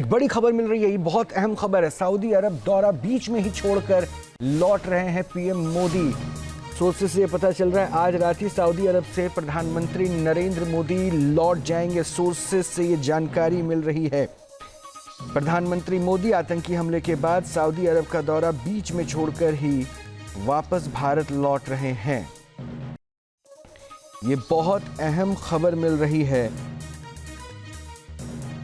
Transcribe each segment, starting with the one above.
एक बड़ी खबर मिल रही है, ये बहुत अहम खबर है। सऊदी अरब दौरा बीच में ही छोड़कर लौट रहे हैं पीएम मोदी। सोर्सेस से पता चल रहा है आज रात ही सऊदी अरब से प्रधानमंत्री नरेंद्र मोदी लौट जाएंगे। सोर्सेस से ये जानकारी मिल रही है। प्रधानमंत्री मोदी आतंकी हमले के बाद सऊदी अरब का दौरा बीच में छोड़कर ही वापस भारत लौट रहे हैं। ये बहुत अहम खबर मिल रही है।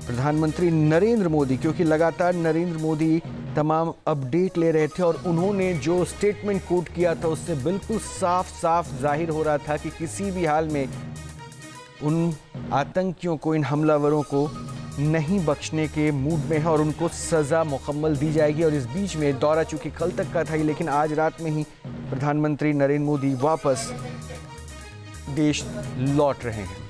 प्रधानमंत्री नरेंद्र मोदी, क्योंकि लगातार नरेंद्र मोदी तमाम अपडेट ले रहे थे और उन्होंने जो स्टेटमेंट कोट किया था उससे बिल्कुल साफ साफ जाहिर हो रहा था कि किसी भी हाल में उन आतंकियों को, इन हमलावरों को नहीं बख्शने के मूड में है और उनको सजा मुकम्मल दी जाएगी। और इस बीच में दौरा चूंकि कल तक का था ही, लेकिन आज रात में ही प्रधानमंत्री नरेंद्र मोदी वापस देश लौट रहे हैं।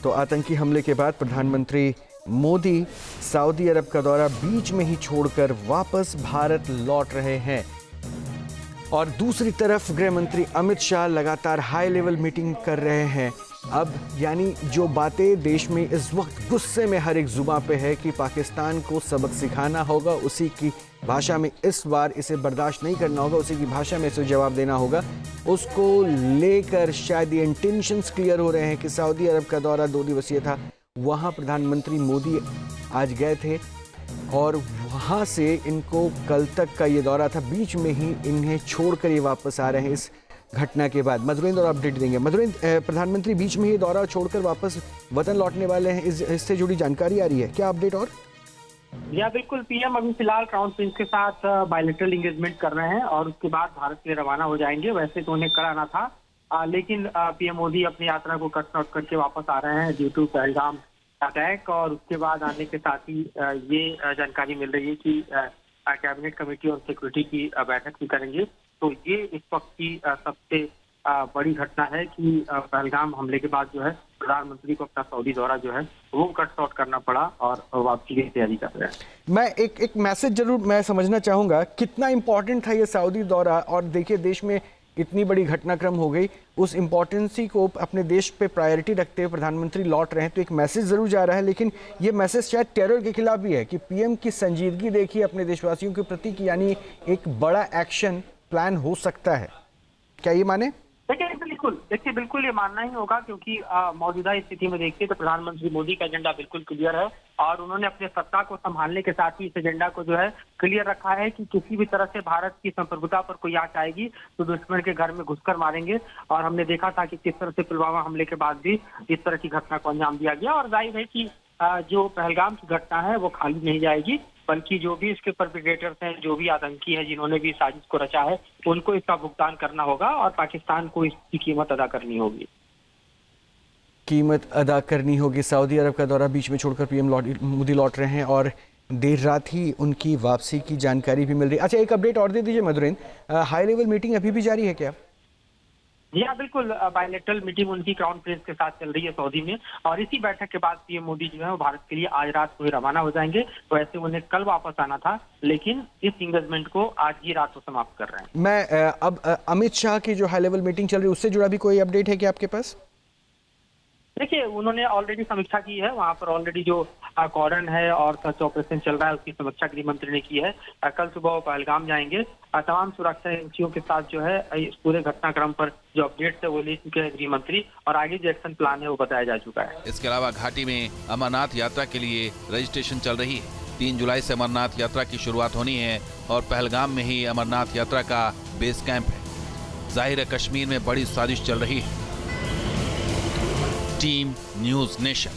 तो आतंकी हमले के बाद प्रधानमंत्री मोदी सऊदी अरब का दौरा बीच में ही छोड़कर वापस भारत लौट रहे हैं। और दूसरी तरफ गृह मंत्री अमित शाह लगातार हाई लेवल मीटिंग कर रहे हैं। अब यानी जो बातें देश में इस वक्त गुस्से में हर एक जुबान पे है कि पाकिस्तान को सबक सिखाना होगा, उसी की भाषा में इस बार इसे बर्दाश्त नहीं करना होगा, उसी की भाषा में इसे जवाब देना होगा, उसको लेकर शायद ये इंटेंशंस क्लियर हो रहे हैं कि सऊदी अरब का दौरा 2 दिवसीय था, वहाँ प्रधानमंत्री मोदी आज गए थे और वहाँ से इनको कल तक का ये दौरा था, बीच में ही इन्हें छोड़कर ये वापस आ रहे हैं इस घटना के बाद। मधुरेंद्र और अपडेट देंगे। मधुरेंद्र, प्रधानमंत्री बीच में ही दौरा छोड़कर वापस वतन लौटने वाले हैं, इससे जुड़ी जानकारी आ रही है क्या? अपडेट और या बिल्कुल, पीएम अभी फिलहाल क्राउन प्रिंस के साथ बायलैटरल एंगेजमेंट कर रहे हैं और उसके बाद भारत के लिए रवाना हो जाएंगे। वैसे तो उन्हें कल आना था, लेकिन पीएम मोदी अपनी यात्रा को कट आउट करके वापस आ रहे हैं ड्यू टू पहलगाम अटैक। और उसके बाद आने के साथ ही ये जानकारी मिल रही है कि कैबिनेट कमेटी और सिक्योरिटी की बैठक भी करेंगे। तो ये इस वक्त की सबसे बड़ी घटना है कि पहलगाम हमले के बाद जो है प्रधानमंत्री को अपना सऊदी दौरा जो है वो कट शॉर्ट करना पड़ा और वापसी की तैयारी कर रहे हैं। मैं एक मैसेज जरूर मैं समझना चाहूंगा, कितना इंपॉर्टेंट था ये सऊदी दौरा? और देखिए देश में इतनी बड़ी घटनाक्रम हो गई, उस इम्पोर्टेंसी को अपने देश पे प्रायोरिटी रखते हुए प्रधानमंत्री लौट रहे हैं, तो एक मैसेज जरूर जा रहा है। लेकिन ये मैसेज शायद टेरर के खिलाफ भी है कि पीएम की संजीदगी देखिए अपने देशवासियों के प्रति, कि यानी एक बड़ा एक्शन प्लान हो सकता है। क्या ये माने? देखिए बिल्कुल ये मानना ही होगा, क्योंकि मौजूदा स्थिति में देखिए तो प्रधानमंत्री मोदी का एजेंडा बिल्कुल क्लियर है और उन्होंने अपने सत्ता को संभालने के साथ ही इस एजेंडा को जो है क्लियर रखा है कि किसी भी तरह से भारत की संप्रभुता पर कोई आंच आएगी तो दुश्मन के घर में घुसकर मारेंगे। और हमने देखा था कि किस तरह से पुलवामा हमले के बाद भी इस तरह की घटना को अंजाम दिया गया। और जाहिर है कि जो पहलगाम की घटना है वो खाली नहीं जाएगी, बल्कि जो भी इसके परपिट्रेटर्स हैं, जो भी आतंकी हैं, जिन्होंने भी साजिश को रचा है, उनको इसका भुगतान करना होगा और पाकिस्तान को इसकी कीमत अदा करनी होगी। कीमत अदा करनी होगी। सऊदी अरब का दौरा बीच में छोड़कर पीएम मोदी लौट रहे हैं और देर रात ही उनकी वापसी की जानकारी भी मिल रही है। अच्छा, एक अपडेट और दे दीजिए मधुरेंद्र, हाई लेवल मीटिंग अभी भी जारी है क्या? जी हाँ बिल्कुल, बायलैटरल मीटिंग उनकी क्राउन प्रिंस के साथ चल रही है सऊदी में और इसी बैठक के बाद पीएम मोदी जो है वो भारत के लिए आज रात को ही रवाना हो जाएंगे। वैसे उन्हें कल वापस आना था, लेकिन इस एंगेजमेंट को आज ही रात को समाप्त कर रहे हैं। मैं अब अमित शाह की जो हाई लेवल मीटिंग चल रही है उससे जुड़ा भी कोई अपडेट है क्या आपके पास? देखिए उन्होंने ऑलरेडी समीक्षा की है, वहां पर ऑलरेडी जो कॉर्डन है और सर्च ऑपरेशन चल रहा है उसकी समीक्षा गृह मंत्री ने की है। कल सुबह वो पहलगाम जाएंगे। तमाम सुरक्षा एजेंसियों के साथ जो है इस पूरे घटनाक्रम पर जो अपडेट्स है वो ले चुके हैं गृह मंत्री और आगे जो एक्शन प्लान है वो बताया जा चुका है। इसके अलावा घाटी में अमरनाथ यात्रा के लिए रजिस्ट्रेशन चल रही है। 3 जुलाई से अमरनाथ यात्रा की शुरुआत होनी है और पहलगाम में ही अमरनाथ यात्रा का बेस कैंप है। जाहिर है कश्मीर में बड़ी साजिश चल रही है। Team news nation.